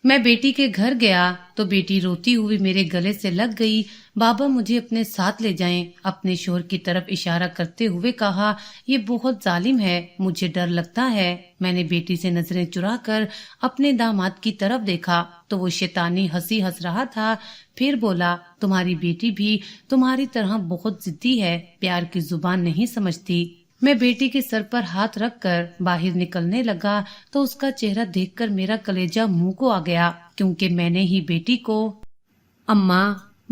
मैं बेटी के घर गया तो बेटी रोती हुई मेरे गले से लग गई। बाबा मुझे अपने साथ ले जाएं। अपने शोहर की तरफ इशारा करते हुए कहा, ये बहुत जालिम है, मुझे डर लगता है। मैंने बेटी से नजरें चुराकर अपने दामाद की तरफ देखा तो वो शैतानी हंसी हंस रहा था। फिर बोला, तुम्हारी बेटी भी तुम्हारी तरह बहुत जिद्दी है, प्यार की जुबान नहीं समझती। मैं बेटी के सर पर हाथ रखकर बाहर निकलने लगा तो उसका चेहरा देखकर मेरा कलेजा मुंह को आ गया, क्योंकि मैंने ही बेटी को। अम्मा,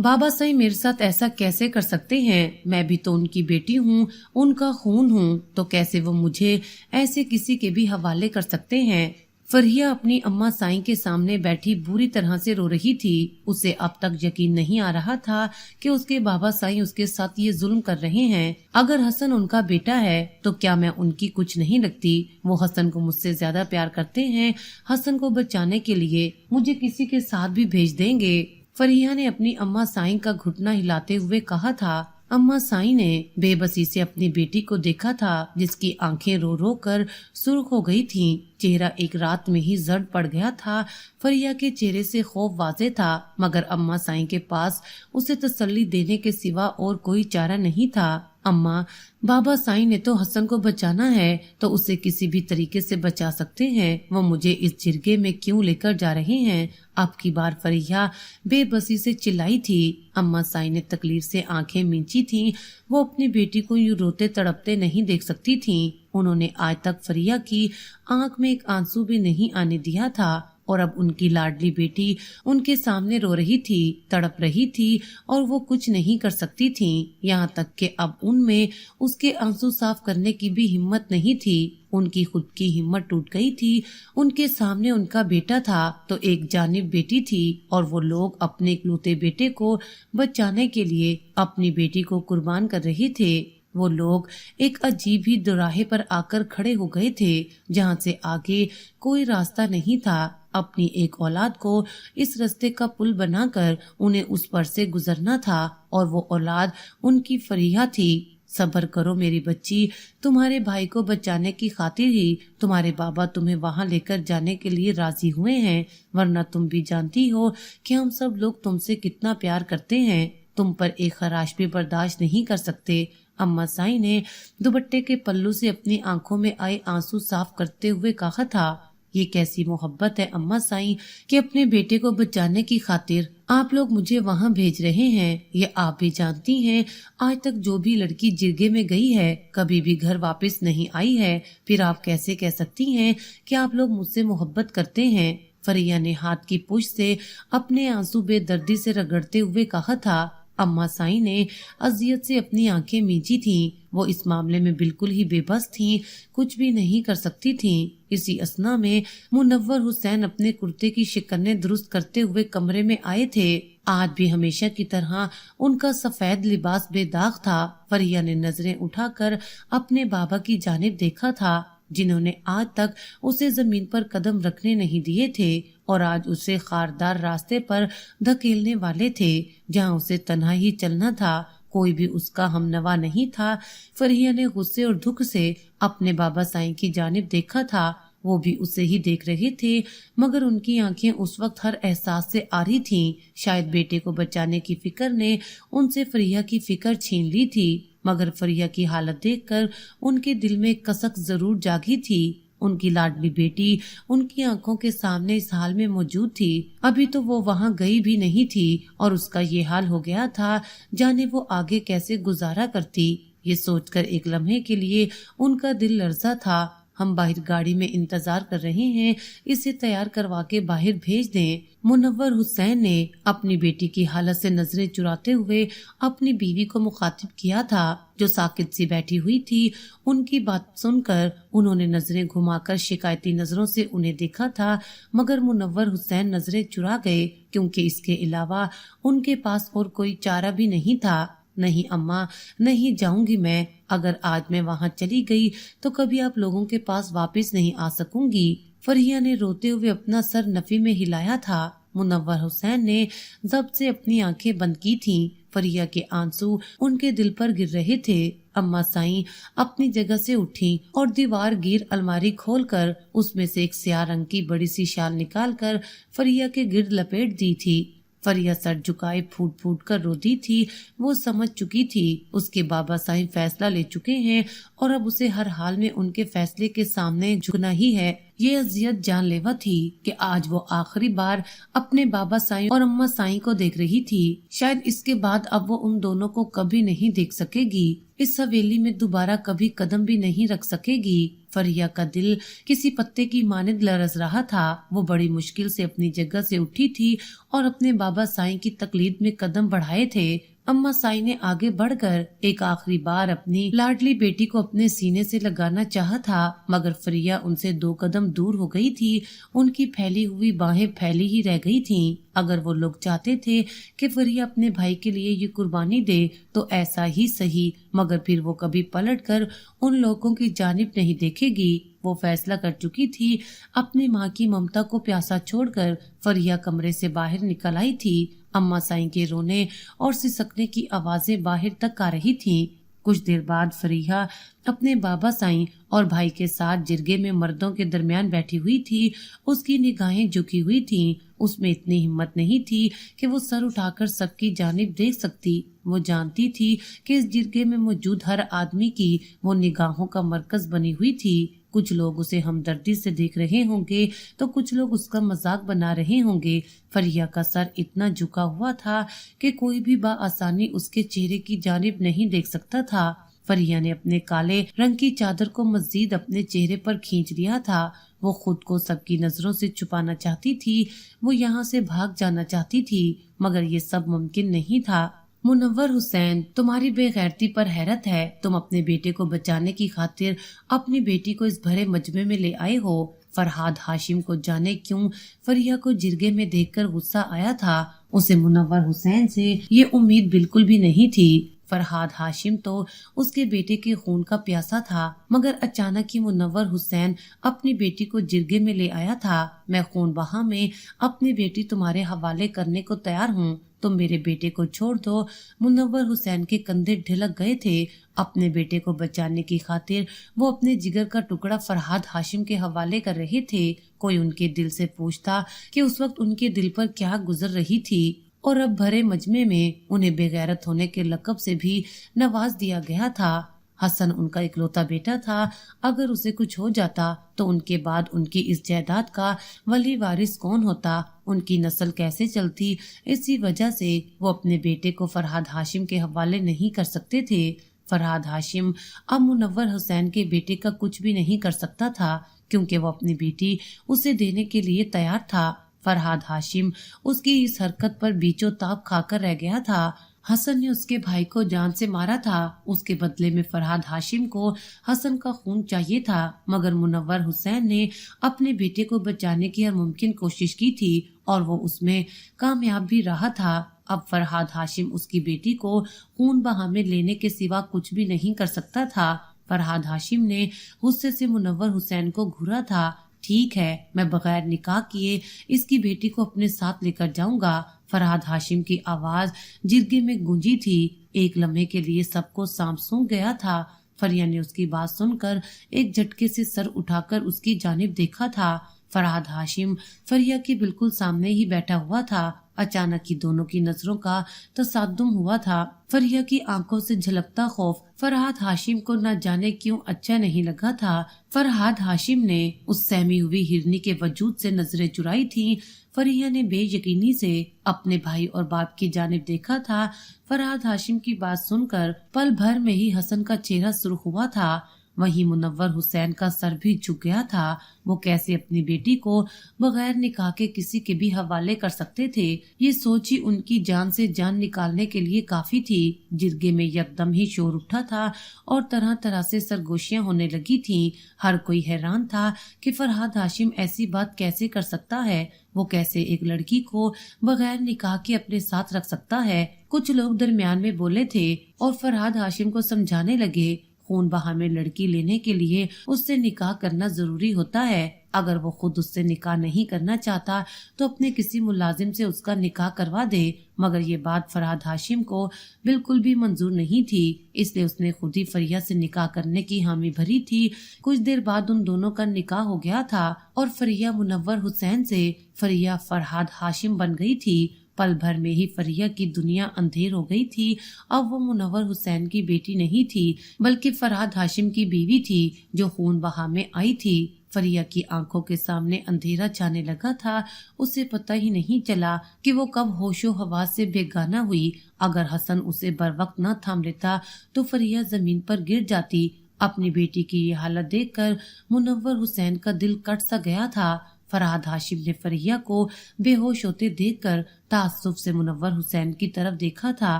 बाबा सही मेरे साथ ऐसा कैसे कर सकते हैं? मैं भी तो उनकी बेटी हूँ, उनका खून हूँ, तो कैसे वो मुझे ऐसे किसी के भी हवाले कर सकते हैं? फरिया अपनी अम्मा साईं के सामने बैठी बुरी तरह से रो रही थी। उसे अब तक यकीन नहीं आ रहा था कि उसके बाबा साईं उसके साथ ये जुल्म कर रहे हैं। अगर हसन उनका बेटा है तो क्या मैं उनकी कुछ नहीं लगती? वो हसन को मुझसे ज्यादा प्यार करते हैं। हसन को बचाने के लिए मुझे किसी के साथ भी भेज देंगे। फरिया ने अपनी अम्मा साईं का घुटना हिलाते हुए कहा था। अम्मा साईं ने बेबसी से अपनी बेटी को देखा था, जिसकी आंखें रो रो कर सुर्ख हो गई थीं। चेहरा एक रात में ही जर्द पड़ गया था। फरिया के चेहरे से खौफ वाज़े था, मगर अम्मा साईं के पास उसे तसल्ली देने के सिवा और कोई चारा नहीं था। अम्मा, बाबा साईं ने तो हसन को बचाना है तो उसे किसी भी तरीके से बचा सकते हैं। वो मुझे इस जिरगे में क्यों लेकर जा रहे हैं? अब की बार फरिया बेबसी से चिल्लाई थी। अम्मा साईं ने तकलीफ से आंखें मींची थीं। वो अपनी बेटी को यूं रोते तड़पते नहीं देख सकती थीं। उन्होंने आज तक फरिया की आंख में एक आंसू भी नहीं आने दिया था, और अब उनकी लाडली बेटी उनके सामने रो रही थी, तड़प रही थी, और वो कुछ नहीं कर सकती थी। यहाँ तक कि अब उनमें उसके आंसू साफ करने की भी हिम्मत नहीं थी। उनकी खुद की हिम्मत टूट गई थी। उनके सामने उनका बेटा था तो एक जानिब बेटी थी, और वो लोग अपने इकलौते बेटे को बचाने के लिए अपनी बेटी को कुर्बान कर रहे थे। वो लोग एक अजीब ही दुराहे पर आकर खड़े हो गए थे, जहाँ से आगे कोई रास्ता नहीं था। अपनी एक औलाद को इस रास्ते का पुल बनाकर उन्हें उस पर से गुजरना था, और वो औलाद उनकी फरिया थी। सब्र करो मेरी बच्ची, तुम्हारे भाई को बचाने की खातिर ही तुम्हारे बाबा तुम्हें वहां लेकर जाने के लिए राजी हुए हैं, वरना तुम भी जानती हो कि हम सब लोग तुमसे कितना प्यार करते हैं। तुम पर एक खराश भी बर्दाश्त नहीं कर सकते। अम्मा साईं ने दुपट्टे के पल्लू से अपनी आंखों में आए आंसू साफ करते हुए कहा था, ये कैसी मोहब्बत है अम्मा साईं कि अपने बेटे को बचाने की खातिर आप लोग मुझे वहां भेज रहे हैं। ये आप भी जानती हैं, आज तक जो भी लड़की जिरगे में गई है कभी भी घर वापस नहीं आई है। फिर आप कैसे कह सकती हैं कि आप लोग मुझसे मोहब्बत करते हैं? फरिया ने हाथ की पुश से अपने आंसू बेदर्दी से रगड़ते हुए कहा था। अम्मा साईं ने अजियत से अपनी आंखें मींची थीं। वो इस मामले में बिल्कुल ही बेबस थीं, कुछ भी नहीं कर सकती थीं। इसी असना में मुनव्वर हुसैन अपने कुर्ते की शिकनें दुरुस्त करते हुए कमरे में आए थे। आज भी हमेशा की तरह उनका सफेद लिबास बेदाग था। फरिया ने नजरें उठाकर अपने बाबा की जानिब देखा था, जिन्होंने आज तक उसे जमीन पर कदम रखने नहीं दिए थे, और आज उसे खारदार रास्ते पर धकेलने वाले थे, जहां उसे तन्हा ही चलना था। कोई भी उसका हमनवा नहीं था। फरिया ने गुस्से और दुख से अपने बाबा साईं की जानिब देखा था। वो भी उसे ही देख रहे थे, मगर उनकी आंखें उस वक्त हर एहसास से आ रही थीं। शायद बेटे को बचाने की फिक्र ने उनसे फरिया की फिक्र छीन ली थी, मगर फरिया की हालत देखकर उनके दिल में कसक जरूर जागी थी। उनकी लाडली बेटी उनकी आंखों के सामने इस हाल में मौजूद थी। अभी तो वो वहां गई भी नहीं थी, और उसका ये हाल हो गया था, जाने वो आगे कैसे गुजारा करती। ये सोचकर एक लम्हे के लिए उनका दिल लर्जा था। हम बाहर गाड़ी में इंतजार कर रहे हैं, इसे तैयार करवा के बाहर भेज दें। मुनव्वर हुसैन ने अपनी बेटी की हालत से नजरें चुराते हुए अपनी बीवी को मुखातिब किया था, जो साकित सी बैठी हुई थी। उनकी बात सुनकर उन्होंने नजरें घुमाकर शिकायती नजरों से उन्हें देखा था, मगर मुनव्वर हुसैन नजरें चुरा गए, क्योंकि इसके अलावा उनके पास और कोई चारा भी नहीं था। नहीं अम्मा, नहीं जाऊंगी मैं। अगर आज मैं वहां चली गई तो कभी आप लोगों के पास वापस नहीं आ सकूंगी। फरिया ने रोते हुए अपना सर नफी में हिलाया था। मुनव्वर हुसैन ने जब्त से अपनी आंखें बंद की थीं। फरिया के आंसू उनके दिल पर गिर रहे थे। अम्मा साईं अपनी जगह से उठी और दीवार गिर अलमारी खोलकर उसमें से एक स्याह रंग की बड़ी सी शाल निकालकर फरिया के गिर्द लपेट दी थी। फरिया सर झुकाए फूट फूट कर रोती थी। वो समझ चुकी थी उसके बाबा साईं फैसला ले चुके हैं और अब उसे हर हाल में उनके फैसले के सामने झुकना ही है। ये अजियत जानलेवा थी कि आज वो आखिरी बार अपने बाबा साईं और अम्मा साईं को देख रही थी। शायद इसके बाद अब वो उन दोनों को कभी नहीं देख सकेगी। इस हवेली में दोबारा कभी कदम भी नहीं रख सकेगी। फरिया का दिल किसी पत्ते की मानिंद लरज रहा था। वो बड़ी मुश्किल से अपनी जगह से उठी थी और अपने बाबा साईं की तकलीद में कदम बढ़ाए थे। अम्मा साईं ने आगे बढ़कर एक आखिरी बार अपनी लाडली बेटी को अपने सीने से लगाना चाहा था, मगर फरिया उनसे 2 कदम दूर हो गई थी। उनकी फैली हुई बाहें फैली ही रह गई थीं। अगर वो लोग चाहते थे कि फरिया अपने भाई के लिए ये कुर्बानी दे तो ऐसा ही सही, मगर फिर वो कभी पलटकर उन लोगों की जानिब नहीं देखेगी। वो फैसला कर चुकी थी। अपनी माँ की ममता को प्यासा छोड़कर फरिया कमरे से बाहर निकल आई थी। अम्मा साईं के रोने और सिसकने की आवाजें बाहर तक आ रही थीं। कुछ देर बाद फरिया अपने बाबा साईं और भाई के साथ जिरगे में मर्दों के दरमियान बैठी हुई थी। उसकी निगाहें झुकी हुई थीं। उसमें इतनी हिम्मत नहीं थी कि वो सर उठाकर सबकी जानिब देख सकती। वो जानती थी कि इस जिरगे में मौजूद हर आदमी की वो निगाहों का मरकज बनी हुई थी। कुछ लोग उसे हमदर्दी से देख रहे होंगे तो कुछ लोग उसका मजाक बना रहे होंगे। फरिया का सर इतना झुका हुआ था कि कोई भी बआसानी उसके चेहरे की जानिब नहीं देख सकता था। फरिया ने अपने काले रंग की चादर को मजीद अपने चेहरे पर खींच लिया था। वो खुद को सबकी नजरों से छुपाना चाहती थी। वो यहाँ से भाग जाना चाहती थी, मगर ये सब मुमकिन नहीं था। मुनव्वर हुसैन, तुम्हारी बेगैरती पर हैरत है। तुम अपने बेटे को बचाने की खातिर अपनी बेटी को इस भरे मजमे में ले आए हो। फरहाद हाशिम को जाने क्यों फरिया को जिरगे में देखकर गुस्सा आया था। उसे मुनव्वर हुसैन से ये उम्मीद बिल्कुल भी नहीं थी। फरहाद हाशिम तो उसके बेटे के खून का प्यासा था, मगर अचानक ही मुनव्वर हुसैन अपनी बेटी को जिरगे में ले आया था। मैं खून बहा में अपनी बेटी तुम्हारे हवाले करने को तैयार हूँ। तुम मेरे बेटे को छोड़ दो। मुनव्वर हुसैन के कंधे ढिलक गए थे। अपने बेटे को बचाने की खातिर वो अपने जिगर का टुकड़ा फरहाद हाशिम के हवाले कर रहे थे। कोई उनके दिल से पूछता कि उस वक्त उनके दिल पर क्या गुजर रही थी, और अब भरे मजमे में उन्हें बेगैरत होने के लक़ब से भी नवाज दिया गया था। हसन उनका इकलौता बेटा था। अगर उसे कुछ हो जाता तो उनके बाद उनकी इस जायदाद का वली वारिस कौन होता, उनकी नस्ल कैसे चलती। इसी वजह से वो अपने बेटे को फरहाद हाशिम के हवाले नहीं कर सकते थे। फरहाद हाशिम अब मुनव्वर हुसैन के बेटे का कुछ भी नहीं कर सकता था, क्योंकि वो अपनी बेटी उसे देने के लिए तैयार था। फरहाद हाशिम उसकी इस हरकत पर बीचों ताप खाकर रह गया था। हसन ने उसके भाई को जान से मारा था। उसके बदले में फरहाद हाशिम को हसन का खून चाहिए था, मगर मुनव्वर हुसैन ने अपने बेटे को बचाने की हर मुमकिन कोशिश की थी और वो उसमें कामयाब भी रहा था। अब फरहाद हाशिम उसकी बेटी को खून बहा में लेने के सिवा कुछ भी नहीं कर सकता था। फरहाद हाशिम ने गुस्से से मुनव्वर हुसैन को घूरा था। ठीक है, मैं बगैर निकाह किए इसकी बेटी को अपने साथ लेकर जाऊंगा। फरहाद हाशिम की आवाज जिरगे में गूंजी थी। एक लम्हे के लिए सबको सांप सूंघ गया था। फरिया ने उसकी बात सुनकर एक झटके से सर उठाकर उसकी जानिब देखा था। फरहाद हाशिम फरिया के बिल्कुल सामने ही बैठा हुआ था। अचानक ही दोनों की नजरों का तसादुम हुआ था। फरिया की आंखों से झलकता खौफ फरहाद हाशिम को न जाने क्यों अच्छा नहीं लगा था। फरहाद हाशिम ने उस सहमी हुई हिरनी के वजूद से नजरें चुराई थीं। फरिया ने बेयकीनी से अपने भाई और बाप की जानिब देखा था। फरहाद हाशिम की बात सुनकर पल भर में ही हसन का चेहरा सुर्ख हुआ था। वहीं मुनव्वर हुसैन का सर भी झुक गया था। वो कैसे अपनी बेटी को बगैर निकाह के किसी के भी हवाले कर सकते थे। ये सोच ही उनकी जान से जान निकालने के लिए काफी थी। जिरगे में यकदम ही शोर उठा था और तरह तरह से सरगोशियां होने लगी थीं। हर कोई हैरान था कि फरहाद हाशिम ऐसी बात कैसे कर सकता है। वो कैसे एक लड़की को बगैर निकाह के अपने साथ रख सकता है। कुछ लोग दरमियान में बोले थे और फरहाद हाशिम को समझाने लगे। खून बहा में लड़की लेने के लिए उससे निकाह करना जरूरी होता है। अगर वो खुद उससे निकाह नहीं करना चाहता तो अपने किसी मुलाजिम से उसका निकाह करवा दे। मगर ये बात फरहाद हाशिम को बिल्कुल भी मंजूर नहीं थी, इसलिए उसने खुद ही फरिया से निकाह करने की हामी भरी थी। कुछ देर बाद उन दोनों का निकाह हो गया था और फरिया मुनव्वर हुसैन से फरिया फरहाद हाशिम बन गई थी। पल भर में ही फरिया की दुनिया अंधेर हो गई थी। अब वो मुनव्वर हुसैन की बेटी नहीं थी बल्कि फरहाद हाशिम की बीवी थी जो खून बहा में आई थी। फरिया की आंखों के सामने अंधेरा छाने लगा था। उसे पता ही नहीं चला कि वो कब होशो हवास से बेगाना हुई। अगर हसन उसे बर वक्त न थाम लेता तो फरिया जमीन पर गिर जाती। अपनी बेटी की ये हालत देखकर मुनव्वर हुसैन का दिल कट सा गया था। फरहाद हाशिम ने फरिया को बेहोश होते देखकर ताज्जुब से मुनव्वर हुसैन की तरफ देखा था।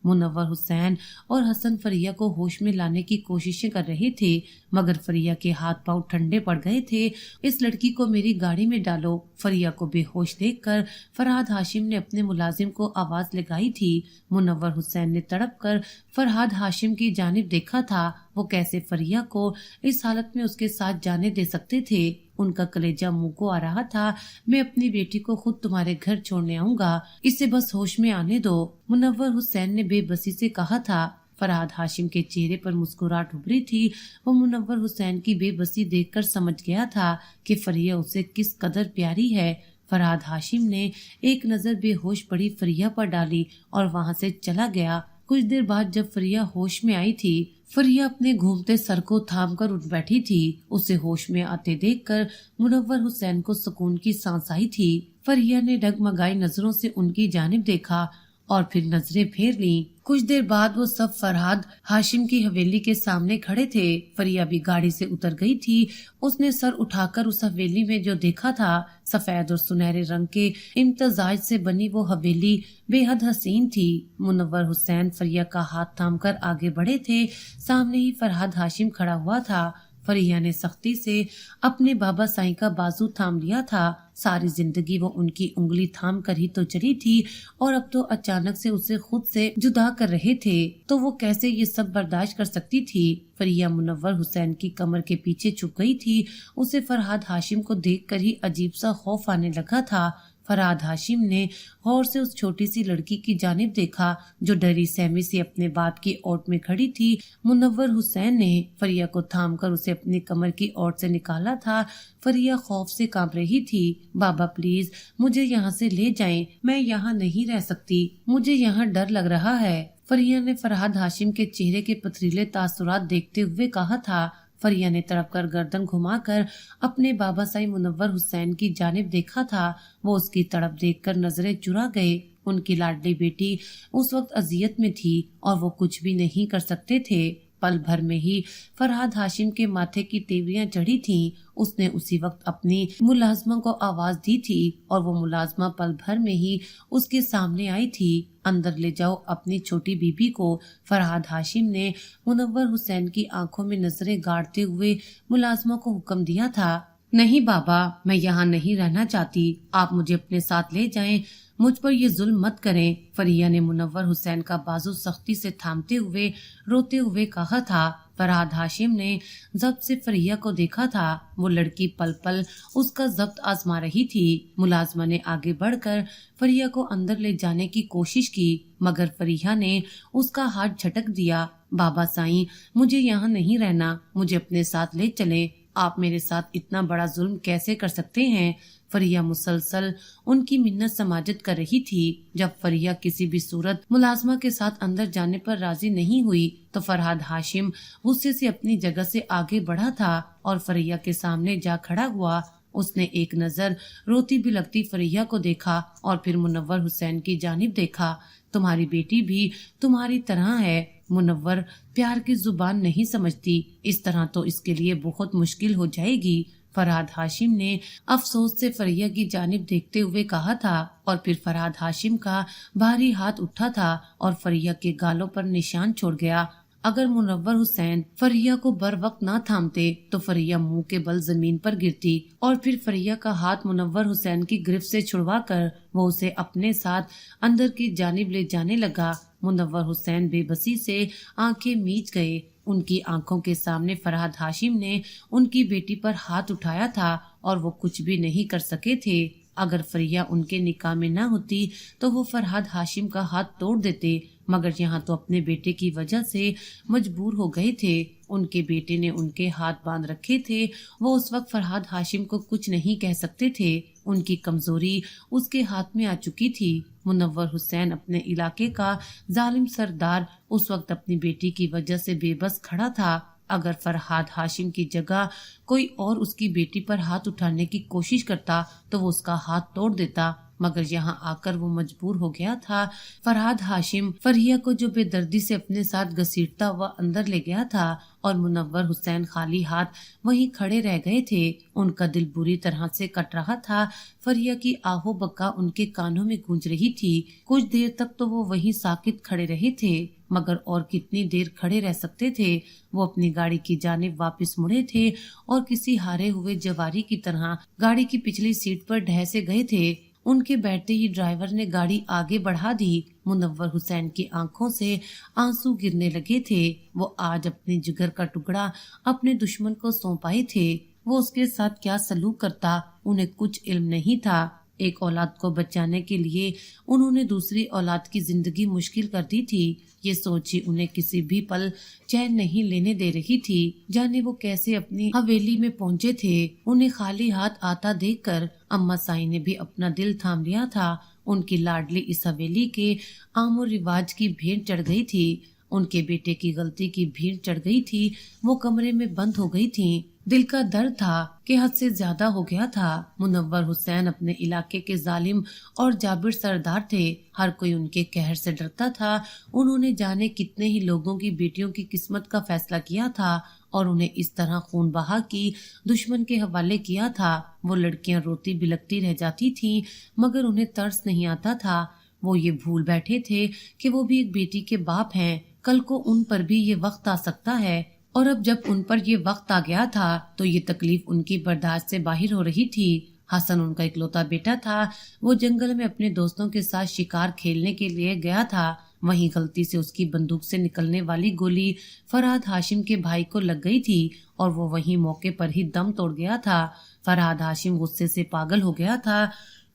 मुनव्वर हुसैन और हसन फरिया को होश में लाने की कोशिशें कर रहे थे, मगर फरिया के हाथ पांव ठंडे पड़ गए थे। इस लड़की को मेरी गाड़ी में डालो। फरिया को बेहोश देखकर फरहाद हाशिम ने अपने मुलाजिम को आवाज लगाई थी। मुनव्वर हुसैन ने तड़प कर फरहाद हाशिम की जानिब देखा था। वो कैसे फरिया को इस हालत में उसके साथ जाने दे सकते थे। उनका कलेजा मुंह को आ रहा था। मैं अपनी बेटी को खुद तुम्हारे घर छोड़ने आऊंगा, इसे बस होश में आने दो, मुनव्वर हुसैन ने बेबसी से कहा था। फरहाद हाशिम के चेहरे पर मुस्कुराहट उभरी थी। वो मुनव्वर हुसैन की बेबसी देखकर समझ गया था कि फरिया उसे किस कदर प्यारी है। फरहाद हाशिम ने एक नजर बेहोश पड़ी फरिया पर डाली और वहां से चला गया। कुछ देर बाद जब फरिया होश में आई थी, फरिया अपने घूमते सर को थाम कर उठ बैठी थी। उसे होश में आते देखकर मुनव्वर हुसैन को सुकून की सांस आई थी। फरिया ने डगमगाई नजरों से उनकी जानिब देखा और फिर नजरें फेर लीं। कुछ देर बाद वो सब फरहाद हाशिम की हवेली के सामने खड़े थे। फरिया भी गाड़ी से उतर गई थी। उसने सर उठाकर उस हवेली में जो देखा था, सफेद और सुनहरे रंग के इम्तजाज से बनी वो हवेली बेहद हसीन थी। मुनव्वर हुसैन फरिया का हाथ थामकर आगे बढ़े थे। सामने ही फरहाद हाशिम खड़ा हुआ था। फरिया ने सख्ती से अपने बाबा साईं का बाजू थाम लिया था। सारी जिंदगी वो उनकी उंगली थाम कर ही तो चली थी और अब तो अचानक से उसे खुद से जुदा कर रहे थे, तो वो कैसे ये सब बर्दाश्त कर सकती थी। फरिया मुनव्वर हुसैन की कमर के पीछे छुप गई थी। उसे फरहाद हाशिम को देखकर ही अजीब सा खौफ आने लगा था। फरहाद हाशिम ने गौर से उस छोटी सी लड़की की जानिब देखा जो डरी सहमी से अपने बाप की ओट में खड़ी थी। मुनव्वर हुसैन ने फरिया को थामकर उसे अपनी कमर की ओट से निकाला था। फरिया खौफ से कांप रही थी। बाबा प्लीज मुझे यहाँ से ले जाएं, मैं यहाँ नहीं रह सकती, मुझे यहाँ डर लग रहा है। फरिया ने फरहाद हाशिम के चेहरे के पथरीले तासुरात देखते हुए कहा था। फरिया ने तड़प कर गर्दन घुमाकर अपने बाबा साईं मुनव्वर हुसैन की जानिब देखा था। वो उसकी तड़प देखकर नजरें चुरा गए। उनकी लाडली बेटी उस वक्त अजियत में थी और वो कुछ भी नहीं कर सकते थे। पल भर में ही फरहाद हाशिम के माथे की तेवरियां चढ़ी थीं। उसने उसी वक्त अपनी मुलाजमा को आवाज दी थी और वो मुलाजमा पल भर में ही उसके सामने आई थी। अंदर ले जाओ अपनी छोटी बीबी को। फरहाद हाशिम ने मुनव्वर हुसैन की आंखों में नजरें गाड़ते हुए मुलाजमा को हुक्म दिया था। नहीं बाबा, मैं यहाँ नहीं रहना चाहती, आप मुझे अपने साथ ले जाएं, मुझ पर ये जुल्म मत करें। फरिया ने मुनव्वर हुसैन का बाजू सख्ती से थामते हुए रोते हुए कहा था। फरहाद हाशिम ने जब्त से फरिया को देखा था। वो लड़की पल पल उसका जब्त आजमा रही थी। मुलाजमा ने आगे बढ़कर फरिया को अंदर ले जाने की कोशिश की, मगर फरिया ने उसका हाथ झटक दिया। बाबा साईं, मुझे यहाँ नहीं रहना, मुझे अपने साथ ले चलें। आप मेरे साथ इतना बड़ा जुल्म कैसे कर सकते हैं। फरिया मुसलसल उनकी मिन्नत समाजत कर रही थी। जब फरिया किसी भी सूरत मुलाजमा के साथ अंदर जाने पर राजी नहीं हुई तो फरहाद हाशिम गुस्से से अपनी जगह से आगे बढ़ा था और फरिया के सामने जा खड़ा हुआ। उसने एक नजर रोती बिलखती फरिया को देखा और फिर मुनव्वर हुसैन की जानिब देखा। तुम्हारी बेटी भी तुम्हारी तरह है। मुनव्वर प्यार की जुबान नहीं समझती, इस तरह तो इसके लिए बहुत मुश्किल हो जाएगी। फरहाद हाशिम ने अफसोस से फरिया की जानिब देखते हुए कहा था और फिर फरहाद हाशिम का भारी हाथ उठा था और फरिया के गालों पर निशान छोड़ गया। अगर मुनव्वर हुसैन फरिया को बर वक्त ना थामते तो फरिया मुंह के बल जमीन पर गिरती और फिर फरिया का हाथ मुनव्वर हुसैन की गिरफ्त से छुड़वाकर वो उसे अपने साथ अंदर की जानिब ले जाने लगा। मुनव्वर हुसैन बेबसी से आंखें मीच गए। ان کی آنکھوں کے سامنے فرحاد ہاشم نے ان کی بیٹی پر ہاتھ اٹھایا تھا اور وہ کچھ بھی نہیں کر سکے تھے۔ اگر فریہ ان کے نکاح میں نہ ہوتی تو وہ فرحاد ہاشم کا ہاتھ توڑ دیتے، مگر یہاں تو اپنے بیٹے کی وجہ سے مجبور ہو گئے تھے۔ ان کے بیٹے نے ان کے ہاتھ باندھ رکھے تھے، وہ اس وقت فرحاد ہاشم کو کچھ نہیں کہہ سکتے تھے۔ ان کی کمزوری اس کے ہاتھ میں آ چکی تھی۔ منور حسین اپنے علاقے کا ظالم سردار اس وقت اپنی بیٹی کی وجہ سے بے بس کھڑا تھا۔ اگر فرحاد ہاشم کی جگہ کوئی اور اس کی بیٹی پر ہاتھ اٹھانے کی کوشش کرتا تو وہ اس کا ہاتھ توڑ دیتا، مگر یہاں آ کر وہ مجبور ہو گیا تھا۔ فرحاد ہاشم فریہ کو جو بے دردی سے اپنے ساتھ گھسیٹتا ہوا اندر لے گیا تھا اور منور حسین خالی ہاتھ وہیں کھڑے رہ گئے تھے۔ ان کا دل بری طرح سے کٹ رہا تھا۔ فریہ کی آہو بکا ان کے کانوں میں گونج رہی تھی۔ کچھ دیر تک تو وہ وہیں ساکت کھڑے رہے تھے، مگر اور کتنی دیر کھڑے رہ سکتے تھے؟ وہ اپنی گاڑی کی جانب واپس مڑے تھے اور کسی ہارے ہوئے جواری کی طرح گاڑی کی پچھلی سیٹ پر ڈھسے گئے تھے۔ ان کے بیٹھتے ہی ڈرائیور نے گاڑی آگے بڑھا دی۔ منور حسین کی آنکھوں سے آنسو گرنے لگے تھے۔ وہ آج اپنے جگر کا ٹکڑا اپنے دشمن کو سونپائے تھے۔ وہ اس کے ساتھ کیا سلوک کرتا انہیں کچھ علم نہیں تھا۔ ایک اولاد کو بچانے کے لیے انہوں نے دوسری اولاد کی زندگی مشکل کر دی تھی۔ یہ سوچ ہی انہیں کسی بھی پل چین نہیں لینے دے رہی تھی۔ جانے وہ کیسے اپنی حویلی میں پہنچے تھے۔ انہیں خالی ہاتھ آتا دیکھ کر اماں سائی نے بھی اپنا دل تھام لیا تھا۔ ان کی لاڈلی اس حویلی کے عام و رواج کی بھیڑ چڑھ گئی تھی۔ ان کے بیٹے کی غلطی کی بھیڑ چڑھ گئی تھی۔ وہ کمرے میں بند ہو گئی تھی۔ دل کا درد تھا کہ حد سے زیادہ ہو گیا تھا۔ منور حسین اپنے علاقے کے ظالم اور جابر سردار تھے۔ ہر کوئی ان کے قہر سے ڈرتا تھا۔ انہوں نے جانے کتنے ہی لوگوں کی بیٹیوں کی قسمت کا فیصلہ کیا تھا اور انہیں اس طرح خون بہا کی دشمن کے حوالے کیا تھا۔ وہ لڑکیاں روتی بلکتی رہ جاتی تھیں، مگر انہیں ترس نہیں آتا تھا۔ وہ یہ بھول بیٹھے تھے کہ وہ بھی ایک بیٹی کے باپ ہیں۔ کل کو ان پر بھی یہ وقت آ سکتا ہے، اور اب جب ان پر یہ وقت آ گیا تھا تو یہ تکلیف ان کی برداشت سے باہر ہو رہی تھی۔ حسن ان کا اکلوتا بیٹا تھا۔ وہ جنگل میں اپنے دوستوں کے ساتھ شکار کھیلنے کے لیے گیا تھا۔ وہیں غلطی سے اس کی بندوق سے نکلنے والی گولی فرحاد ہاشم کے بھائی کو لگ گئی تھی اور وہ وہیں موقع پر ہی دم توڑ گیا تھا۔ فرحاد ہاشم غصے سے پاگل ہو گیا تھا۔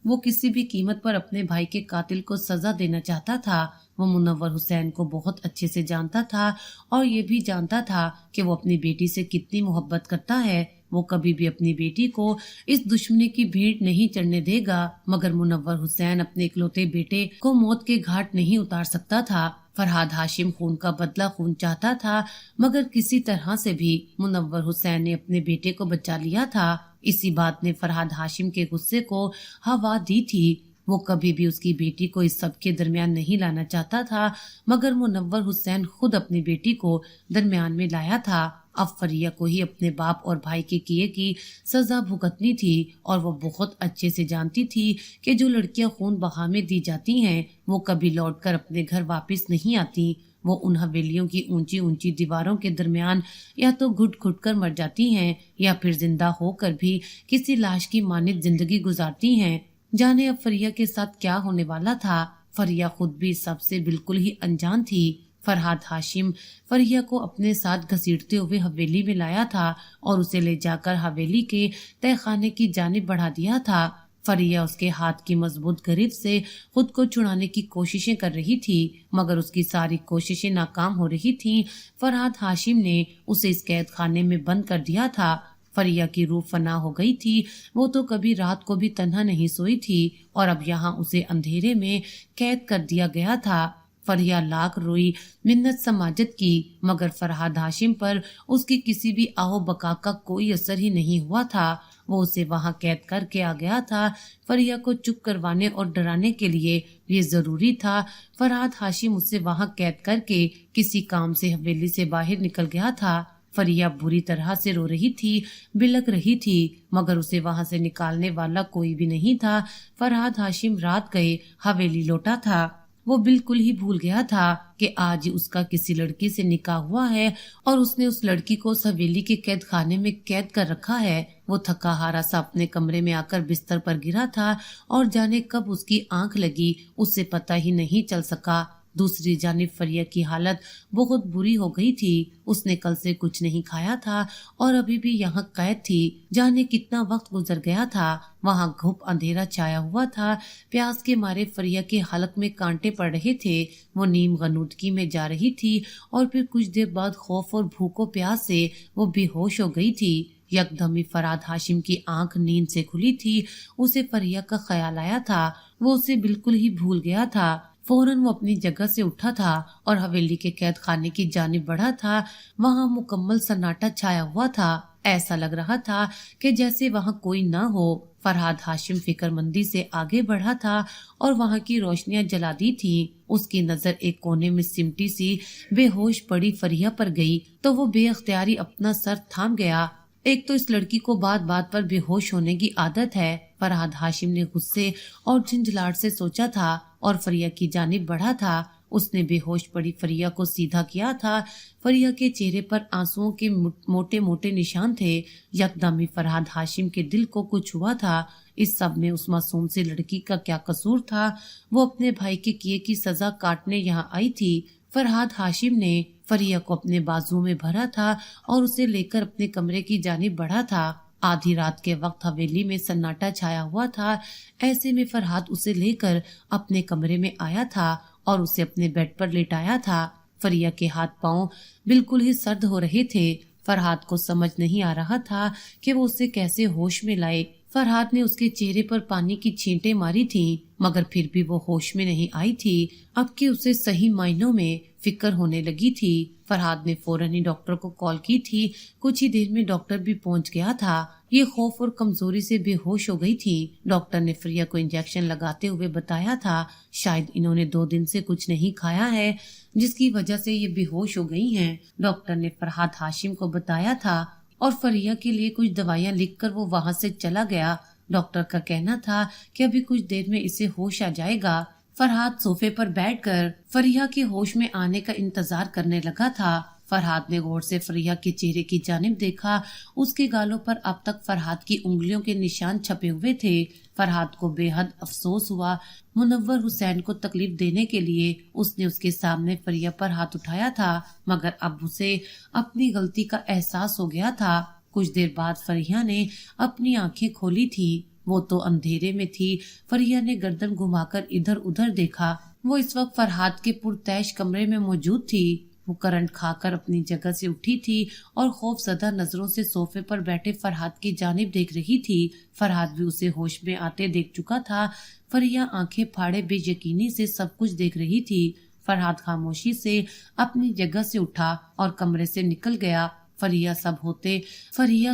وہ کسی بھی قیمت پر اپنے بھائی کے قاتل کو سزا دینا چاہتا تھا۔ وہ منور حسین کو بہت اچھے سے جانتا تھا اور یہ بھی جانتا تھا کہ وہ اپنی بیٹی سے کتنی محبت کرتا ہے۔ وہ کبھی بھی اپنی بیٹی کو اس دشمنی کی بھیڑ نہیں چڑھنے دے گا، مگر منور حسین اپنے اکلوتے بیٹے کو موت کے گھاٹ نہیں اتار سکتا تھا۔ فرحاد ہاشم خون کا بدلہ خون چاہتا تھا، مگر کسی طرح سے بھی منور حسین نے اپنے بیٹے کو بچا لیا تھا۔ اسی بات نے فرحاد ہاشم کے غصے کو ہوا دی تھی۔ وہ کبھی بھی اس کی بیٹی کو اس سب کے درمیان نہیں لانا چاہتا تھا، مگر منور حسین خود اپنی بیٹی کو درمیان میں لایا تھا۔ اب فریہ کو ہی اپنے باپ اور بھائی کے کیے کی سزا بھگتنی تھی، اور وہ بہت اچھے سے جانتی تھی کہ جو لڑکیاں خون بہا میں دی جاتی ہیں وہ کبھی لوٹ کر اپنے گھر واپس نہیں آتی۔ وہ ان حویلیوں کی اونچی اونچی دیواروں کے درمیان یا تو گھٹ گھٹ کر مر جاتی ہیں یا پھر زندہ ہو کر بھی کسی لاش کی مانند زندگی گزارتی ہیں۔ جانے اب فریہ کے ساتھ کیا ہونے والا تھا۔ فریہ خود بھی سب سے بالکل ہی انجان تھی۔ فرحاد ہاشم فریہ کو اپنے ساتھ گھسیٹتے ہوئے حویلی میں لایا تھا اور اسے لے جا کر حویلی کے تہہ خانے کی جانب بڑھا دیا تھا۔ فریہ اس کے ہاتھ کی مضبوط گرفت سے خود کو چھڑانے کی کوششیں کر رہی تھی، مگر اس کی ساری کوششیں ناکام ہو رہی تھیں۔ فرحاد ہاشم نے اسے اس قید خانے میں بند کر دیا تھا۔ فریہ کی روح فنا ہو گئی تھی۔ وہ تو کبھی رات کو بھی تنہا نہیں سوئی تھی اور اب یہاں اسے اندھیرے میں قید کر دیا گیا تھا۔ فریہ لاکھ روئی، منت سماجت کی، مگر فرحاد ہاشم پر اس کی کسی بھی آہو بکا کا کوئی اثر ہی نہیں ہوا تھا۔ وہ اسے وہاں قید کر کے آ گیا تھا۔ فریہ کو چپ کروانے اور ڈرانے کے لیے یہ ضروری تھا۔ فرحاد ہاشم اسے وہاں قید کر کے کسی کام سے حویلی سے باہر نکل گیا تھا۔ فریہ بری طرح سے رو رہی تھی، بلک رہی تھی، مگر اسے وہاں سے نکالنے والا کوئی بھی نہیں تھا۔ فرحاد ہاشم رات گئے حویلی لوٹا تھا۔ وہ بالکل ہی بھول گیا تھا کہ آج اس کا کسی لڑکی سے نکاح ہوا ہے اور اس نے اس لڑکی کو اس حویلی کے قید خانے میں قید کر رکھا ہے۔ وہ تھکا ہارا سا اپنے کمرے میں آ کر بستر پر گرا تھا اور جانے کب اس کی آنکھ لگی اس سے پتہ ہی نہیں چل سکا۔ दूसरी जानिब फरिया की हालत बहुत बुरी हो गई थी। उसने कल से कुछ नहीं खाया था और अभी भी यहाँ कैद थी। जाने कितना वक्त गुजर गया था। वहाँ घुप अंधेरा छाया हुआ था। प्यास के मारे फरिया के हलक में कांटे पड़ रहे थे। वो नीम गनूदगी में जा रही थी और फिर कुछ देर बाद खौफ और भूखो प्यास से वो बेहोश हो गई थी। यकदम ही फरहाद हाशिम की आंख नींद से खुली थी। उसे फरिया का ख्याल आया था। वो उसे बिल्कुल ही भूल गया था। फौरन वो अपनी जगह से उठा था और हवेली के कैद खाने की जानिब बढ़ा था। वहाँ मुकम्मल सन्नाटा छाया हुआ था। ऐसा लग रहा था कि जैसे वहाँ कोई न हो। फरहाद हाशिम फिक्रमंदी से आगे बढ़ा था और वहाँ की रोशनियां जला दी थी। उसकी नजर एक कोने में सिमटी सी बेहोश पड़ी फरिया पर गई तो वो बेअख्तियारी अपना सर थाम गया। एक तो इस लड़की को बात बात पर बेहोश होने की आदत है, फरहाद हाशिम ने गुस्से और झंझलाहट से सोचा था और फरिया की जानिब बढ़ा था। उसने बेहोश पड़ी फरिया को सीधा किया था। फरिया के चेहरे पर आंसुओं के मोटे मोटे निशान थे। यकदम ही फरहाद हाशिम के दिल को कुछ हुआ था। इस सब में उस मासूम सी लड़की का क्या कसूर था? वो अपने भाई के किए की सजा काटने यहाँ आई थी। फरहाद हाशिम ने फरिया को अपने बाजुओं में भरा था और उसे लेकर अपने कमरे की जानिब बढ़ा था। आधी रात के वक्त हवेली में सन्नाटा छाया हुआ था। ऐसे में फरहाद उसे लेकर अपने कमरे में आया था और उसे अपने बेड पर लेटाया था। फरिया के हाथ पांव बिल्कुल ही सर्द हो रहे थे। फरहाद को समझ नहीं आ रहा था कि वो उसे कैसे होश में लाए। फरहाद ने उसके चेहरे पर पानी की छींटें मारी थीं, मगर फिर भी वो होश में नहीं आई थी। अब कि उसे सही मायनों में फिक्र होने लगी थी। फरहाद ने फौरन ही डॉक्टर को कॉल की थी। कुछ ही देर में डॉक्टर भी पहुंच गया था। ये खौफ और कमजोरी से बेहोश हो गई थी। डॉक्टर ने फरिया को इंजेक्शन लगाते हुए बताया था शायद इन्होंने 2 दिन से कुछ नहीं खाया है, जिसकी वजह से ये बेहोश हो गई हैं। डॉक्टर ने फरहाद हाशिम को बताया था और फरिया के लिए कुछ दवाइयां लिखकर वो वहां से चला गया। डॉक्टर का कहना था कि अभी कुछ देर में इसे होश आ जाएगा। फरहाद सोफे पर बैठकर फरिया के होश में आने का इंतजार करने लगा था। फरहाद ने गौर से फरिया के चेहरे की जानिब देखा। उसके गालों पर अब तक फरहाद की उंगलियों के निशान छपे हुए थे। फरहाद को बेहद अफसोस हुआ। मुनव्वर हुसैन को तकलीफ देने के लिए उसने उसके सामने फरिया पर हाथ उठाया था, मगर अब उसे अपनी गलती का एहसास हो गया था। कुछ देर बाद फरिया ने अपनी आंखें खोली थी। वो तो अंधेरे में थी। फरिया ने गर्दन घुमाकर इधर उधर देखा। वो इस वक्त फरहाद के पुरतैश कमरे में मौजूद थी। वो करंट खाकर अपनी जगह से उठी थी और खौफजदा नजरों से सोफे पर बैठे फरहाद की जानिब देख रही थी। फरहाद भी उसे होश में आते देख चुका था। फरिया आंखें फाड़े बेयकीनी से सब कुछ देख रही थी। फरहाद खामोशी से अपनी जगह से उठा और कमरे से निकल गया। फरिया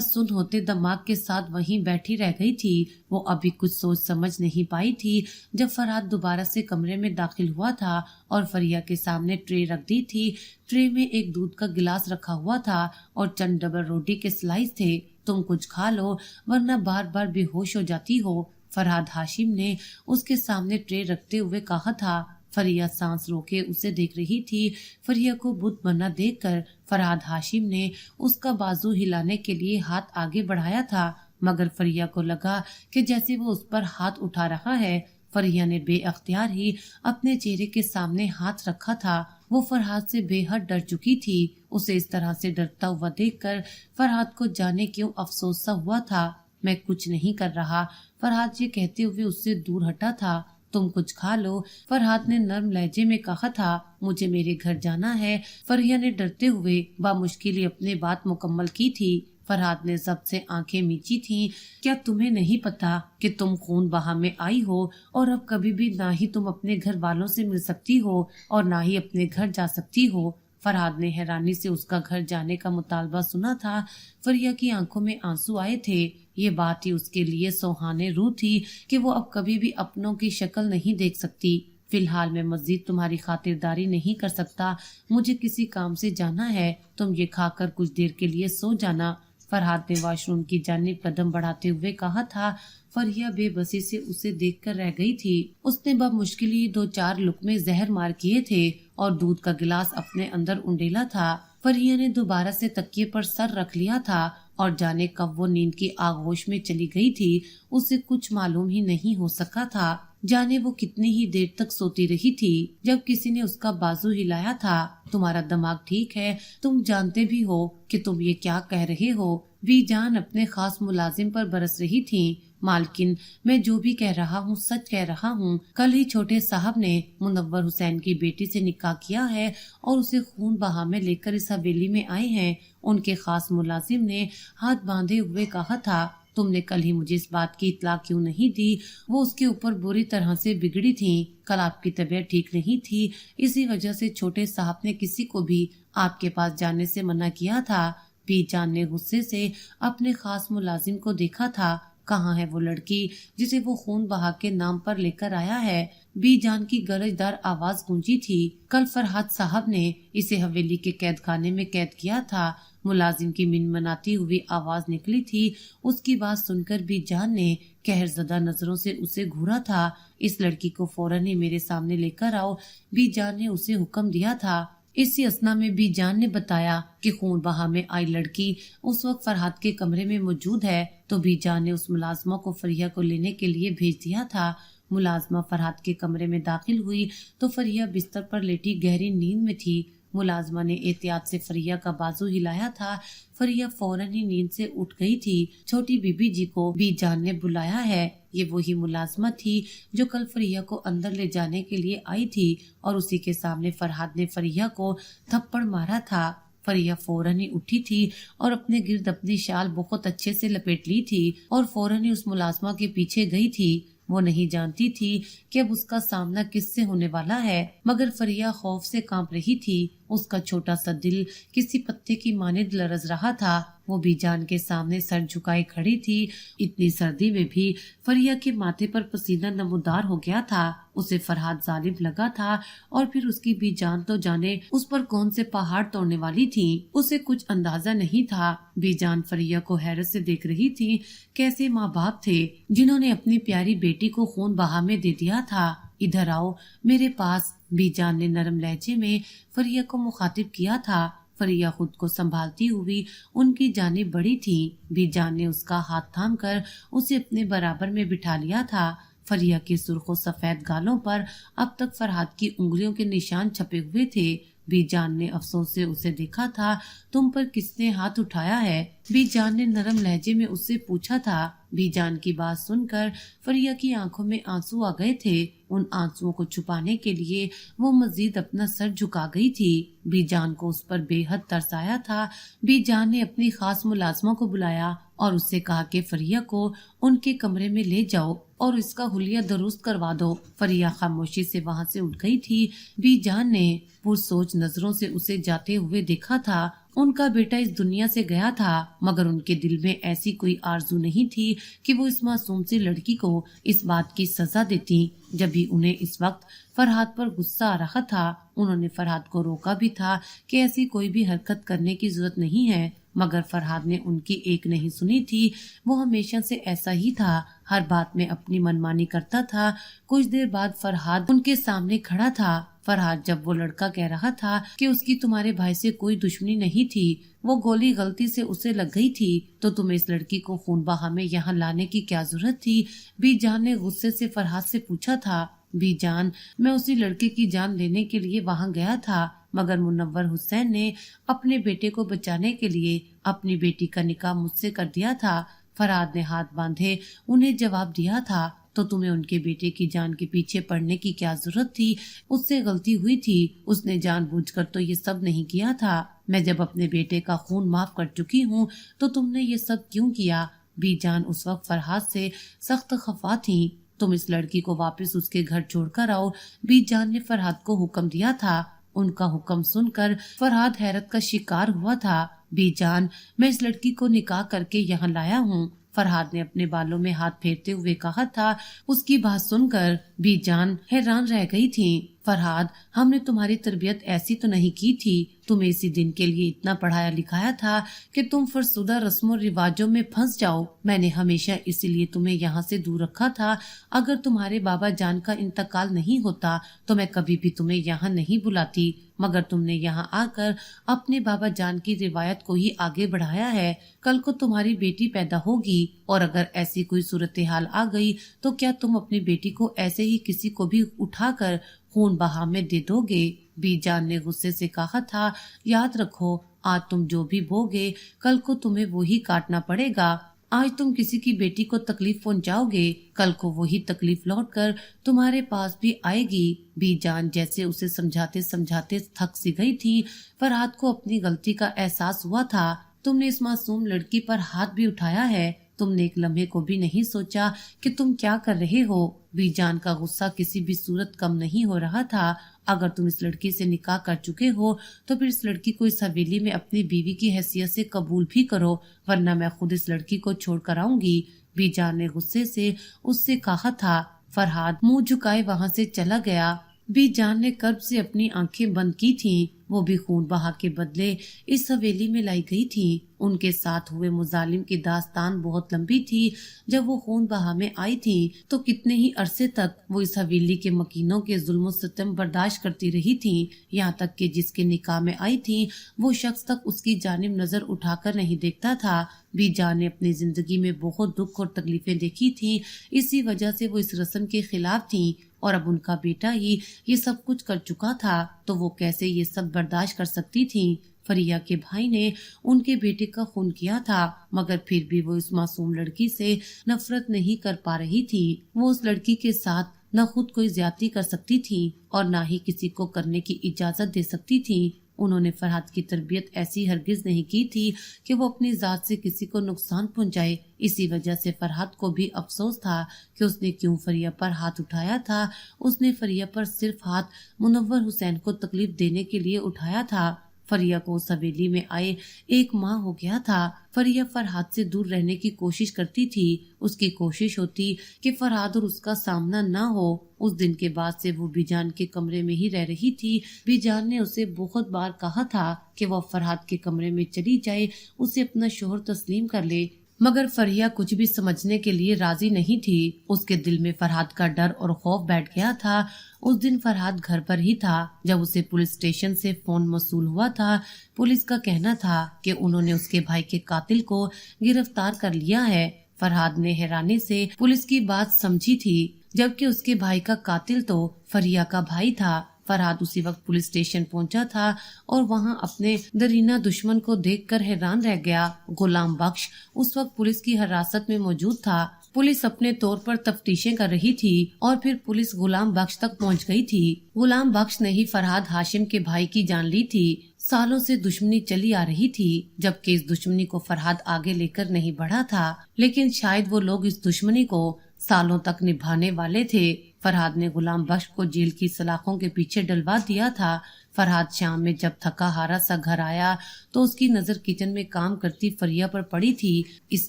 सुन होते दिमाग के साथ वहीं बैठी रह गई थी। वो अभी कुछ सोच समझ नहीं पाई थी जब फरहाद दोबारा से कमरे में दाखिल हुआ था और फरिया के सामने ट्रे रख दी थी। ट्रे में एक दूध का गिलास रखा हुआ था और चंद डबल रोटी के स्लाइस थे। तुम कुछ खा लो वरना बार बार बेहोश हो जाती हो, फरहाद हाशिम ने उसके सामने ट्रे रखते हुए कहा था। फरिया सांस रोके उसे देख रही थी। फरिया को बुत बना देखकर फरहाद हाशिम ने उसका बाजू हिलाने के लिए हाथ आगे बढ़ाया था, मगर फरिया को लगा कि जैसे वो उस पर हाथ उठा रहा है। फरिया ने बेअख्तियार ही अपने चेहरे के सामने हाथ रखा था। वो फरहाद से बेहद डर चुकी थी। उसे इस तरह से डरता हुआ देखकर फरहाद को जाने क्यों अफसोस सा हुआ था। मैं कुछ नहीं कर रहा, फरहाद ये कहते हुए उससे दूर हटा था। तुम कुछ खा लो, फरहाद ने नर्म लहजे में कहा था। मुझे मेरे घर जाना है, फरिया ने डरते हुए बामुश्किल ही अपनी बात मुकम्मल की थी। फरहाद ने जब्त से आंखें मींची थीं। क्या तुम्हें नहीं पता कि तुम खून बहा में आई हो और अब कभी भी ना ही तुम अपने घर वालों से मिल सकती हो और ना ही अपने घर जा सकती हो। फरहाद ने हैरानी से उसका घर जाने का मुतालबा सुना था। फरिया की आंखों में आंसू आए थे। ये बात ही उसके लिए सुहाने रूह थी कि वो अब कभी भी अपनों की शक्ल नहीं देख सकती। फिलहाल मैं मजीद तुम्हारी खातिरदारी नहीं कर सकता। मुझे किसी काम से जाना है। तुम ये खाकर कुछ देर के लिए सो जाना, फरहाद ने वॉशरूम की जानिब कदम बढ़ाते हुए कहा था। फरिया बेबसी से उसे देखकर रह गई थी। उसने बमुश्किल ही 2-4 लुकमे जहर मार किए थे और दूध का गिलास अपने अंदर उंडेला था। फरिया ने दोबारा से तकिए पर सर रख लिया था और जाने कब वो नींद की आगोश में चली गई थी, उसे कुछ मालूम ही नहीं हो सका था। जाने वो कितनी ही देर तक सोती रही थी जब किसी ने उसका बाजू हिलाया था। तुम्हारा दिमाग ठीक है? तुम जानते भी हो कि तुम ये क्या कह रहे हो? बीजान अपने खास मुलाजिम पर बरस रही थी। मालकिन, मैं जो भी कह रहा हूँ सच कह रहा हूँ। कल ही छोटे साहब ने मुनव्वर हुसैन की बेटी से निकाह किया है और उसे खून बहा में लेकर इस हवेली में आए हैं। उनके खास मुलाजिम ने हाथ बांधे हुए कहा था, तुमने कल ही मुझे इस बात की इत्तला क्यों नहीं दी? वो उसके ऊपर बुरी तरह से बिगड़ी थी। कल आपकी तबीयत ठीक नहीं थी, इसी वजह से छोटे साहब ने किसी को भी आपके पास जाने से मना किया था। बीजान ने गुस्से से अपने खास मुलाजिम को देखा था। कहाँ है वो लड़की जिसे वो खून बहा के नाम पर लेकर आया है? बीजान की गरजदार आवाज गूंजी थी। कल फरहाद साहब ने इसे हवेली के कैद खाने में कैद किया था। मुलाजिम की मिनमनाती हुई आवाज निकली थी। उसकी बात सुनकर बीजान ने कहरजदा नजरों से उसे घूरा था। इस लड़की को फौरन ही मेरे सामने लेकर आओ, बीजान ने उसे हुक्म दिया था। इसी असना में बीजान ने बताया कि खून बहा में आई लड़की उस वक्त फरहाद के कमरे में मौजूद है, तो बीजान ने उस मुलाजमा को फरिया को लेने के लिए भेज दिया था। मुलाजमा फरहाद के कमरे में दाखिल हुई तो फरिया बिस्तर पर लेटी गहरी नींद में थी। मुलाजमा ने एहतियात से फरिया का बाजू हिलाया था। फरिया फौरन ही नींद से उठ गई थी। छोटी बीबी जी को बीजान ने बुलाया है। ये वही मुलाजमा थी जो कल फरिया को अंदर ले जाने के लिए आई थी और उसी के सामने फरहाद ने फरिया को थप्पड़ मारा था। फरिया फौरन ही उठी थी और अपने गिर्द अपनी शाल बहुत अच्छे से लपेट ली थी और फौरन ही उस मुलाजमा के पीछे गई थी। वो नहीं जानती थी कि अब उसका सामना किससे होने वाला है, मगर फरिया खौफ से कांप रही थी। उसका छोटा सा दिल किसी पत्ते की मानिंद लरज रहा था। वो बीजान के सामने सर झुकाए खड़ी थी। इतनी सर्दी में भी फरिया के माथे पर पसीना नमूदार हो गया था। उसे फरहाद जालिम लगा था और फिर उसकी बीजान तो जाने उस पर कौन से पहाड़ तोड़ने वाली थी। उसे कुछ अंदाजा नहीं था। बीजान फरिया को हैरत से देख रही थी। कैसे माँ बाप थे जिन्होंने अपनी प्यारी बेटी को खून बहा में दे दिया था। इधर आओ मेरे पास, बीजान ने नरम लहजे में फरिया को मुखातिब किया था। फरिया खुद को संभालती हुई उनकी जानिब बढ़ी थी। बीजान ने उसका हाथ थामकर उसे अपने बराबर में बिठा लिया था। फरिया के सुर्ख सफेद गालों पर अब तक फरहाद की उंगलियों के निशान छपे हुए थे। बीजान ने अफसोस से उसे देखा था। तुम पर किसने हाथ उठाया है? बीजान ने नरम लहजे में उससे पूछा था। बीजान की बात सुनकर फरिया की आंखों में आंसू आ गए थे। उन आंसुओं को छुपाने के लिए वो मजीद अपना सर झुका गई थी। बीजान को उस पर बेहद तरस आया था। बीजान ने अपनी खास मुलाजमा को बुलाया और उससे कहा कि फरिया को उनके कमरे में ले जाओ और इसका हुलिया दुरुस्त करवा दो। फरिया खामोशी से वहाँ से उठ गई थी। बीजान ने पुरसोच नजरों से उसे जाते हुए देखा था। उनका बेटा इस दुनिया से गया था, मगर उनके दिल में ऐसी कोई आरजू नहीं थी कि वो इस मासूम सी लड़की को इस बात की सजा देती। जब भी उन्हें इस वक्त फरहाद पर गुस्सा आ रहा था, उन्होंने फरहाद को रोका भी था कि ऐसी कोई भी हरकत करने की जरूरत नहीं है, मगर फरहाद ने उनकी एक नहीं सुनी थी। वो हमेशा से ऐसा ही था, हर बात में अपनी मनमानी करता था। कुछ देर बाद फरहाद उनके सामने खड़ा था। फरहाद, जब वो लड़का कह रहा था कि उसकी तुम्हारे भाई से कोई दुश्मनी नहीं थी, वो गोली गलती से उसे लग गई थी, तो तुम्हें इस लड़की को खून बहा में यहाँ लाने की क्या जरूरत थी? बीजान ने गुस्से से फरहाद से पूछा था। बीजान, मैं उसी लड़के की जान लेने के लिए वहाँ गया था, मगर मुनव्वर हुसैन ने अपने बेटे को बचाने के लिए अपनी बेटी का निकाह मुझसे कर दिया था। फरहाद ने हाथ बांधे उन्हें जवाब दिया था। तो तुम्हें उनके बेटे की जान के पीछे पड़ने की क्या जरूरत थी? उससे गलती हुई थी, उसने जानबूझकर तो ये सब नहीं किया था। मैं जब अपने बेटे का खून माफ कर चुकी हूँ तो तुमने ये सब क्यों किया? बीजान उस वक्त फरहाद से सख्त खफा थी। तुम इस लड़की को वापस उसके घर छोड़कर आओ, बीजान ने फरहाद को हुक्म दिया था। उनका हुक्म सुनकर फरहाद हैरत का शिकार हुआ था। बीजान, मैं इस लड़की को निकाह करके यहाँ लाया हूँ, फरहाद ने अपने बालों में हाथ फेरते हुए कहा था। उसकी बात सुनकर बीजान हैरान रह गई थी। फरहाद, हमने तुम्हारी तरबियत ऐसी तो नहीं की थी। तुम्हें इसी दिन के लिए इतना पढ़ाया लिखाया था कि तुम फरसुदा रस्मों रिवाजों में फंस जाओ। मैंने हमेशा इसीलिए तुम्हें यहाँ से दूर रखा था। अगर तुम्हारे बाबा जान का इंतकाल नहीं होता तो मैं कभी भी तुम्हें यहाँ नहीं बुलाती, मगर तुमने यहाँ आकर अपने बाबा जान की रिवायत को ही आगे बढ़ाया है। कल को तुम्हारी बेटी पैदा होगी और अगर ऐसी कोई सूरत हाल आ गई तो क्या तुम अपनी बेटी को ऐसे ही किसी को भी उठाकर खून बहा में दे दोगे? बीजान ने गुस्से से कहा था, याद रखो, आज तुम जो भी बोगे कल को तुम्हें वही काटना पड़ेगा। आज तुम किसी की बेटी को तकलीफ पहुंचाओगे, कल को वही तकलीफ लौटकर तुम्हारे पास भी आएगी। बीजान जैसे उसे समझाते समझाते थक सी गई थी। फरहाद को अपनी गलती का एहसास हुआ था। तुमने इस मासूम लड़की पर हाथ भी उठाया है। तुमने एक लम्हे को भी नहीं सोचा कि तुम क्या कर रहे हो। बीजान का गुस्सा किसी भी सूरत कम नहीं हो रहा था। अगर तुम इस लड़की से निकाह कर चुके हो तो फिर इस लड़की को इस हवेली में अपनी बीवी की हैसियत से कबूल भी करो, वरना मैं खुद इस लड़की को छोड़ कर आऊंगी। बीजान ने गुस्से से उससे कहा था। फरहाद मुंह झुकाए वहां से चला गया। बीजान ने कर्ब से अपनी आंखें बंद की थीं। वो भी खून बहा के बदले इस हवेली में लाई गई थी। उनके साथ हुए मुजालिम की दास्तान बहुत लंबी थी। जब वो खून बहा में आई थी तो कितने ही अरसे तक वो इस हवेली के मकीनों के जुल्म सतम बर्दाश्त करती रही थी, यहाँ तक कि जिसके निकाह में आई थी वो शख्स तक उसकी जानिब नजर उठाकर नहीं देखता था। बीजान ने अपनी जिंदगी में बहुत दुख और तकलीफें देखी थी, इसी वजह से वो इस रस्म के खिलाफ थी और अब उनका बेटा ही ये सब कुछ कर चुका था तो वो कैसे ये सब बर्दाश्त कर सकती थी। फरिया के भाई ने उनके बेटे का खून किया था, मगर फिर भी वो इस मासूम लड़की से नफरत नहीं कर पा रही थी। वो उस लड़की के साथ न खुद कोई ज्यादती कर सकती थी और न ही किसी को करने की इजाजत दे सकती थी। उन्होंने फरहाद की तरबियत ऐसी हरगिज नहीं की थी कि वो अपनी जात से किसी को नुकसान पहुंचाए। इसी वजह से फरहाद को भी अफसोस था कि उसने क्यों फरिया पर हाथ उठाया था। उसने फरिया पर सिर्फ हाथ मुनव्वर हुसैन को तकलीफ देने के लिए उठाया था। फरिया को उस हवेली में आए 1 माह हो गया था। फरिया फरहाद से दूर रहने की कोशिश करती थी। उसकी कोशिश होती कि फरहाद और उसका सामना ना हो। उस दिन के बाद से वो बीजान के कमरे में ही रह रही थी। बीजान ने उसे बहुत बार कहा था कि वो फरहाद के कमरे में चली जाए, उसे अपना शोहर तस्लीम कर ले, मगर फरिया कुछ भी समझने के लिए राजी नहीं थी। उसके दिल में फरहाद का डर और खौफ बैठ गया था। उस दिन फरहाद घर पर ही था जब उसे पुलिस स्टेशन से फोन मौसूल हुआ था। पुलिस का कहना था कि उन्होंने उसके भाई के कातिल को गिरफ्तार कर लिया है। फरहाद ने हैरानी से पुलिस की बात समझी थी, जबकि उसके भाई का कातिल तो फरिया का भाई था। फरहाद उसी वक्त पुलिस स्टेशन पहुंचा था और वहां अपने दरीना दुश्मन को देखकर हैरान रह गया। गुलाम बख्श उस वक्त पुलिस की हिरासत में मौजूद था। पुलिस अपने तौर पर तफ्तीशें कर रही थी और फिर पुलिस गुलाम बख्श तक पहुंच गई थी। गुलाम बख्श ने ही फरहाद हाशिम के भाई की जान ली थी। सालों से दुश्मनी चली आ रही थी, जबकि इस दुश्मनी को फरहाद आगे लेकर नहीं बढ़ा था, लेकिन शायद वो लोग इस दुश्मनी को सालों तक निभाने वाले थे। फरहाद ने गुलाम बख्श को जेल की सलाखों के पीछे डलवा दिया था। फरहाद शाम में जब थका हारा सा घर आया तो उसकी नजर किचन में काम करती फरिया पर पड़ी थी। इस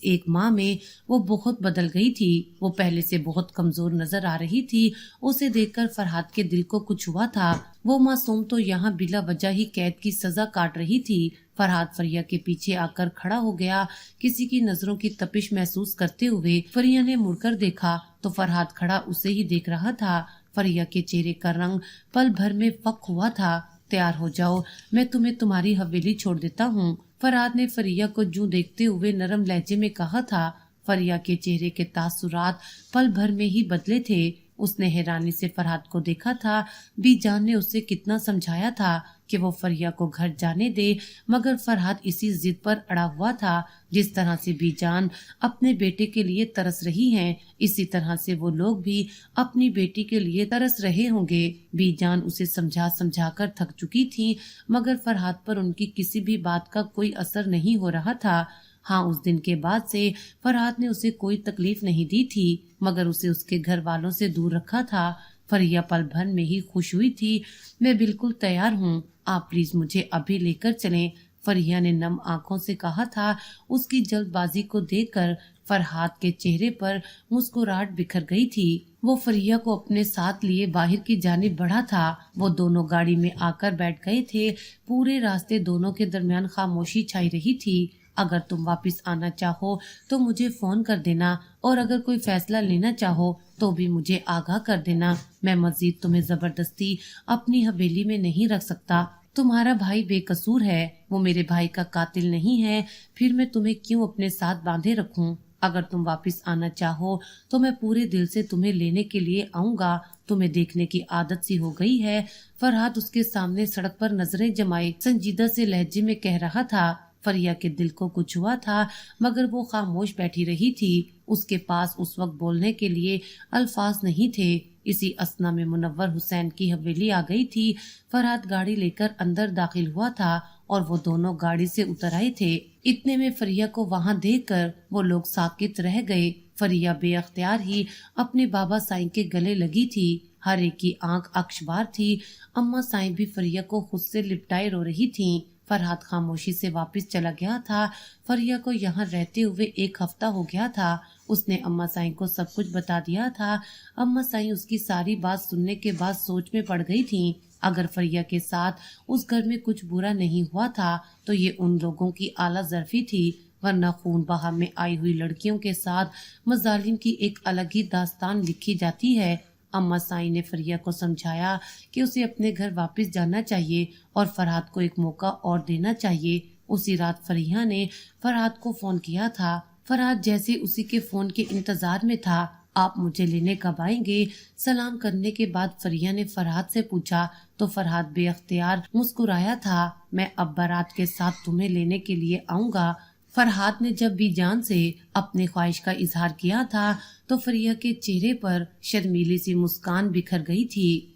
1 माह में वो बहुत बदल गई थी। वो पहले से बहुत कमजोर नजर आ रही थी। उसे देखकर फरहाद के दिल को कुछ हुआ था। वो मासूम तो यहाँ बिला वजह ही कैद की सजा काट रही थी। फरहाद फरिया के पीछे आकर खड़ा हो गया। किसी की नजरों की तपिश महसूस करते हुए फरिया ने मुड़कर देखा तो फरहाद खड़ा उसे ही देख रहा था। फरिया के चेहरे का रंग पल भर में फक हुआ था। तैयार हो जाओ, मैं तुम्हें तुम्हारी हवेली छोड़ देता हूँ। फरहाद ने फरिया को जूं देखते हुए नरम लहजे में कहा था। फरिया के चेहरे के तासुरात पल भर में ही बदले थे। उसने हैरानी से फरहाद को देखा था। बीजान ने उसे कितना समझाया था कि वो फरिया को घर जाने दे, मगर फरहाद इसी जिद पर अड़ा हुआ था। जिस तरह से बीजान अपने बेटे के लिए तरस रही हैं, इसी तरह से वो लोग भी अपनी बेटी के लिए तरस रहे होंगे। बीजान उसे समझा समझा कर थक चुकी थी, मगर फरहाद पर उनकी किसी भी बात का कोई असर नहीं हो रहा था। हाँ, उस दिन के बाद से फरहाद ने उसे कोई तकलीफ नहीं दी थी, मगर उसे उसके घर वालों से दूर रखा था। फरिया पल भर में ही खुश हुई थी। मैं बिल्कुल तैयार हूँ, आप प्लीज मुझे अभी लेकर चलें, फरिया ने नम आंखों से कहा था। उसकी जल्दबाजी को देखकर फरहाद के चेहरे पर मुस्कुराहट बिखर गई थी। वो फरिया को अपने साथ लिए बाहर की जानिब बढ़ा था। वो दोनों गाड़ी में आकर बैठ गए थे। पूरे रास्ते दोनों के दरमियान खामोशी छाई रही थी। अगर तुम वापस आना चाहो तो मुझे फोन कर देना, और अगर कोई फैसला लेना चाहो तो भी मुझे आगाह कर देना। मैं मजीद तुम्हें जबरदस्ती अपनी हवेली में नहीं रख सकता। तुम्हारा भाई बेकसूर है, वो मेरे भाई का कातिल नहीं है, फिर मैं तुम्हें क्यों अपने साथ बांधे रखूं? अगर तुम वापस आना चाहो तो मैं पूरे दिल से तुम्हें लेने के लिए आऊंगा। तुम्हें देखने की आदत सी हो गई है। फरहाद उसके सामने सड़क पर नजरें जमाए संजीदा से लहजे में कह रहा था। फरिया के दिल को कुछ हुआ था, मगर वो खामोश बैठी रही थी। उसके पास उस वक्त बोलने के लिए अल्फाज नहीं थे। इसी असना में मुनव्वर हुसैन की हवेली आ गई थी। फरहाद गाड़ी लेकर अंदर दाखिल हुआ था और वो दोनों गाड़ी से उतर आए थे। इतने में फरिया को वहां देखकर वो लोग साकित रह गए। फरिया बेअख्तियार ही अपने बाबा साईं के गले लगी थी। हर एक की आंख अक्षबार थी। अम्मा साईं भी फरिया को खुद से लिपटाए रो रही थीं। फरहाद खामोशी से वापस चला गया था। फरिया को यहाँ रहते हुए 1 हफ्ता हो गया था। उसने अम्मा साईं को सब कुछ बता दिया था। अम्मा साईं उसकी सारी बात सुनने के बाद सोच में पड़ गई थीं। अगर फरिया के साथ उस घर में कुछ बुरा नहीं हुआ था तो ये उन लोगों की आला ज़र्फी थी, वरना खून बहा में आई हुई लड़कियों के साथ मजालिम की एक अलग ही दास्तान लिखी जाती है। अम्मा साईं ने फरिया को समझाया कि उसे अपने घर वापस जाना चाहिए और फरहाद को एक मौका और देना चाहिए। उसी रात फरिया ने फरहाद को फोन किया था। फरहाद जैसे उसी के फोन के इंतजार में था। आप मुझे लेने कब आएंगे? सलाम करने के बाद फरिया ने फरहाद से पूछा तो फरहाद बेअख्तियार मुस्कुराया था। मैं अब बारात के साथ तुम्हें लेने के लिए आऊंगा। फरहाद ने जब भी जान से अपनी ख्वाहिश का इजहार किया था तो फरिया के चेहरे पर शर्मीली सी मुस्कान बिखर गई थी।